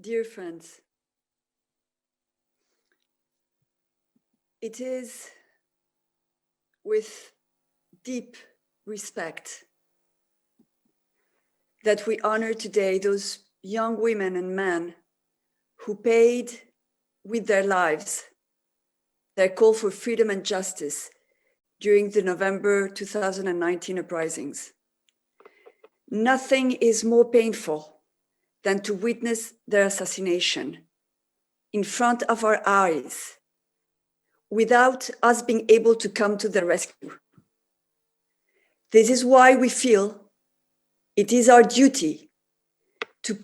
Dear friends, it is with deep respect that we honor today those young women and men who paid with their lives their call for freedom and justice during the November 2019 uprisings. Nothing is more painful than to witness their assassination in front of our eyes without us being able to come to their rescue. This is why we feel it is our duty to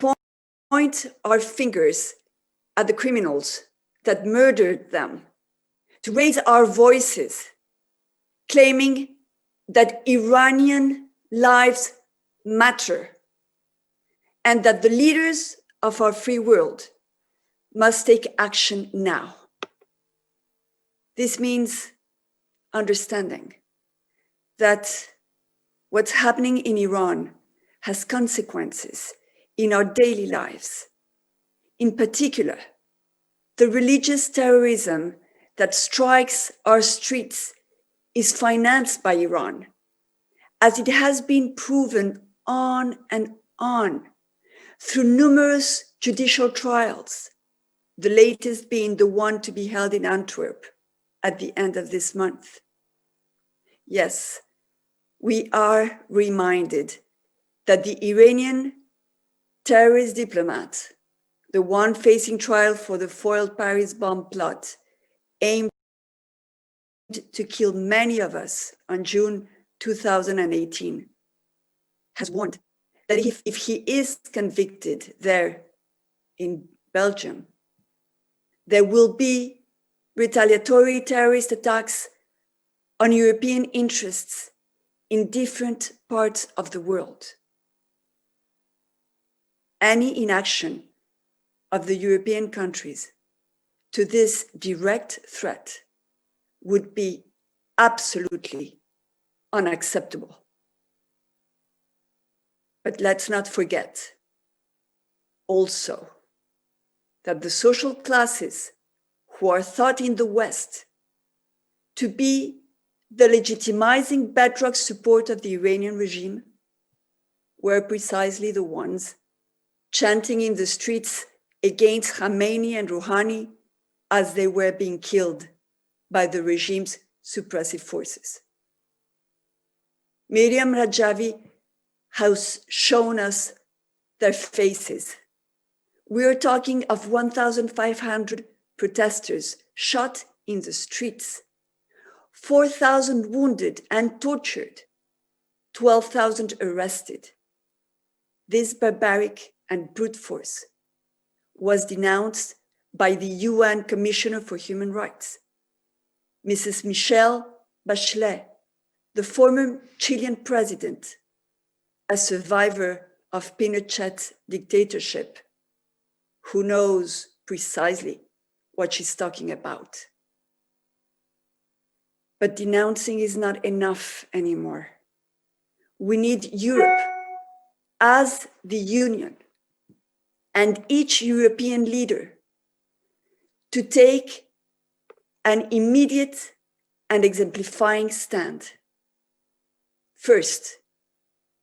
point our fingers at the criminals that murdered them, to raise our voices, claiming that Iranian lives matter and that the leaders of our free world must take action now. This means understanding that what's happening in Iran has consequences in our daily lives. In particular, the religious terrorism that strikes our streets is financed by Iran, as it has been proven on and on through numerous judicial trials, the latest being the one to be held in Antwerp at the end of this month. Yes, we are reminded that the Iranian terrorist diplomat, the one facing trial for the foiled Paris bomb plot, aimed to kill many of us on June 2018, has warned that if he is convicted there in Belgium, there will be retaliatory terrorist attacks on European interests in different parts of the world. Any inaction of the European countries to this direct threat would be absolutely unacceptable. But let's not forget also that the social classes who are thought in the West to be the legitimizing bedrock support of the Iranian regime were precisely the ones chanting in the streets against Khamenei and Rouhani as they were being killed by the regime's suppressive forces. Miriam Rajavi has shown us their faces. We are talking of 1,500 protesters shot in the streets, 4,000 wounded and tortured, 12,000 arrested. This barbaric and brute force was denounced by the UN Commissioner for Human Rights, Mrs. Michelle Bachelet, the former Chilean president, a survivor of Pinochet's dictatorship, who knows precisely what she's talking about. But denouncing is not enough anymore. We need Europe as the Union and each European leader to take an immediate and exemplifying stand. First,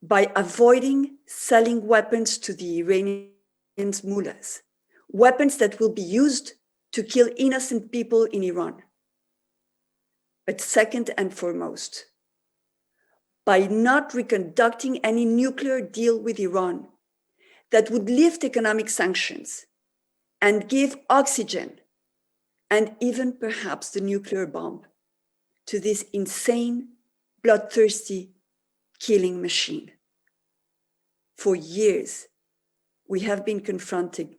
by avoiding selling weapons to the Iranians' mullahs, weapons that will be used to kill innocent people in Iran. But second and foremost, by not reconducting any nuclear deal with Iran that would lift economic sanctions and give oxygen and even perhaps the nuclear bomb to this insane, bloodthirsty killing machine. For years, we have been confronting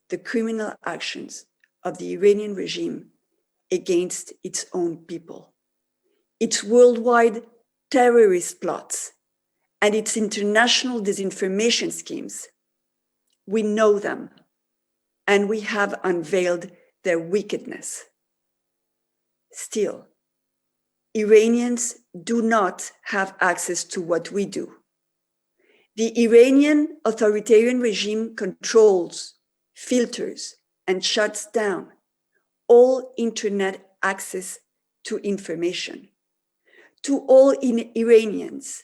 the criminal actions of the Iranian regime against its own people, its worldwide terrorist plots, and its international disinformation schemes. We know them, and we have unveiled their wickedness. Still, Iranians do not have access to what we do. The Iranian authoritarian regime controls filters, and shuts down all internet access to information to all Iranians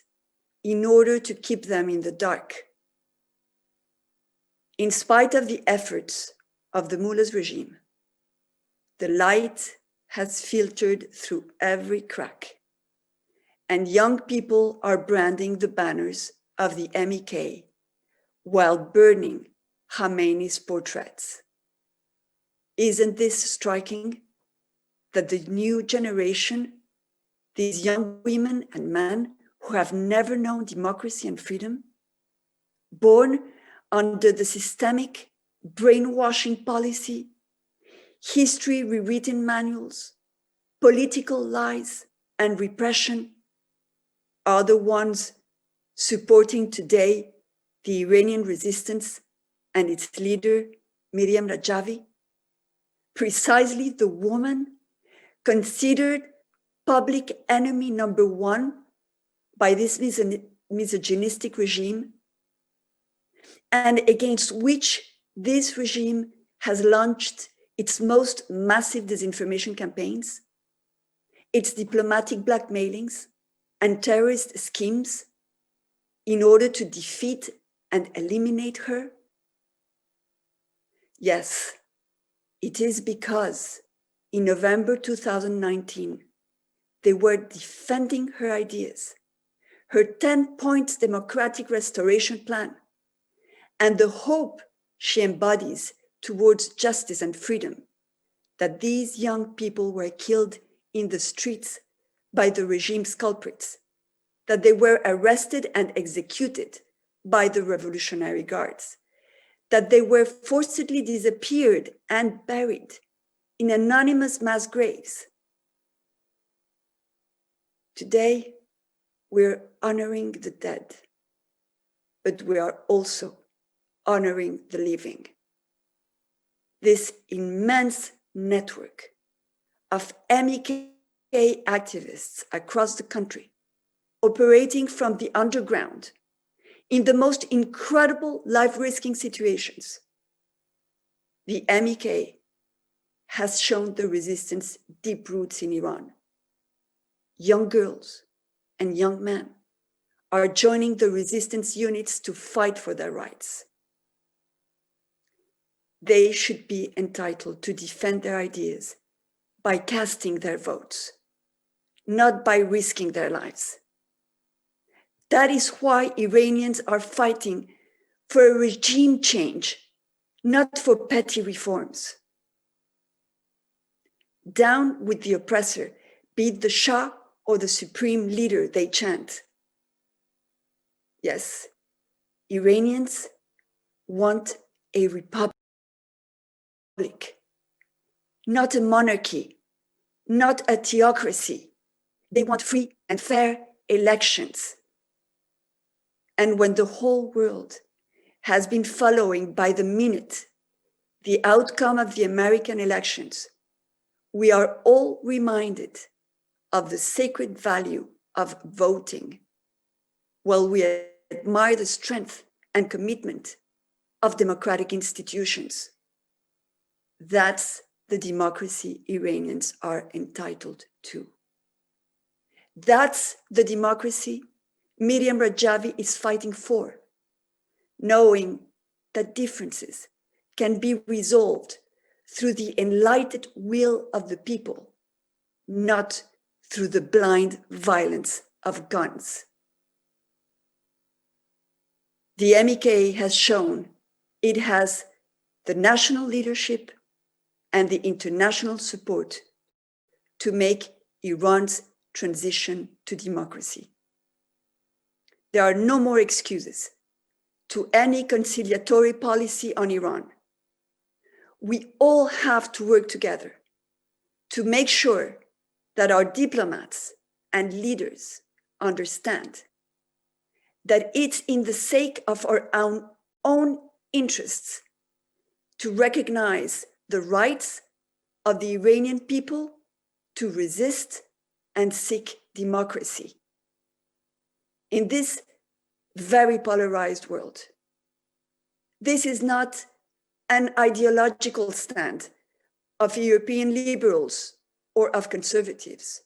in order to keep them in the dark. In spite of the efforts of the mullah's regime, the light has filtered through every crack, and young people are branding the banners of the MEK while burning Khamenei's portraits. Isn't this striking that the new generation, these young women and men who have never known democracy and freedom, born under the systemic brainwashing policy, history rewritten manuals, political lies, and repression, are the ones supporting today the Iranian resistance and its leader, Miriam Rajavi, precisely the woman considered public enemy number one by this misogynistic regime, and against which this regime has launched its most massive disinformation campaigns, its diplomatic blackmailings, and terrorist schemes in order to defeat and eliminate her? Yes, it is because in November 2019, they were defending her ideas, her 10-point democratic restoration plan, and the hope she embodies towards justice and freedom, that these young people were killed in the streets by the regime's culprits, that they were arrested and executed by the Revolutionary Guards, that they were forcibly disappeared and buried in anonymous mass graves. Today, we're honoring the dead, but we are also honoring the living. This immense network of MEK activists across the country, operating from the underground in the most incredible life-risking situations. The MEK has shown the resistance deep roots in Iran. Young girls and young men are joining the resistance units to fight for their rights. They should be entitled to defend their ideas by casting their votes, not by risking their lives. That is why Iranians are fighting for a regime change, not for petty reforms. Down with the oppressor, be it the Shah or the supreme leader, they chant. Yes, Iranians want a republic, not a monarchy, not a theocracy. They want free and fair elections. And when the whole world has been following by the minute the outcome of the American elections, we are all reminded of the sacred value of voting, while we admire the strength and commitment of democratic institutions. That's the democracy Iranians are entitled to. That's the democracy Miriam Rajavi is fighting for, knowing that differences can be resolved through the enlightened will of the people, not through the blind violence of guns. The MEK has shown it has the national leadership and the international support to make Iran's transition to democracy. There are no more excuses to any conciliatory policy on Iran. We all have to work together to make sure that our diplomats and leaders understand that it's in the sake of our own interests to recognize the rights of the Iranian people to resist and seek democracy. In this very polarized world, this is not an ideological stand of European liberals or of conservatives,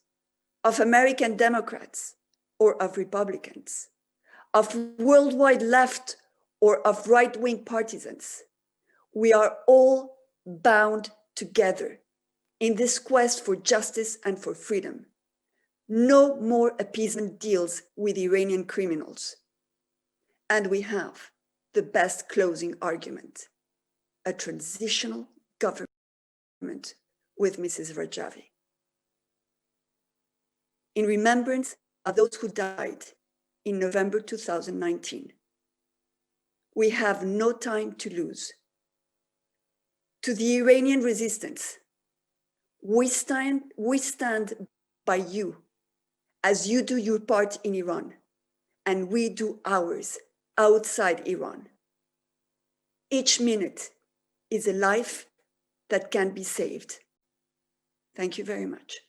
of American Democrats or of Republicans, of worldwide left or of right-wing partisans. We are all bound together in this quest for justice and for freedom. No more appeasement deals with Iranian criminals. And we have the best closing argument: a transitional government with Mrs. Rajavi. In remembrance of those who died in November 2019, we have no time to lose. To the Iranian resistance, we stand by you as you do your part in Iran, and we do ours outside Iran. Each minute is a life that can be saved. Thank you very much.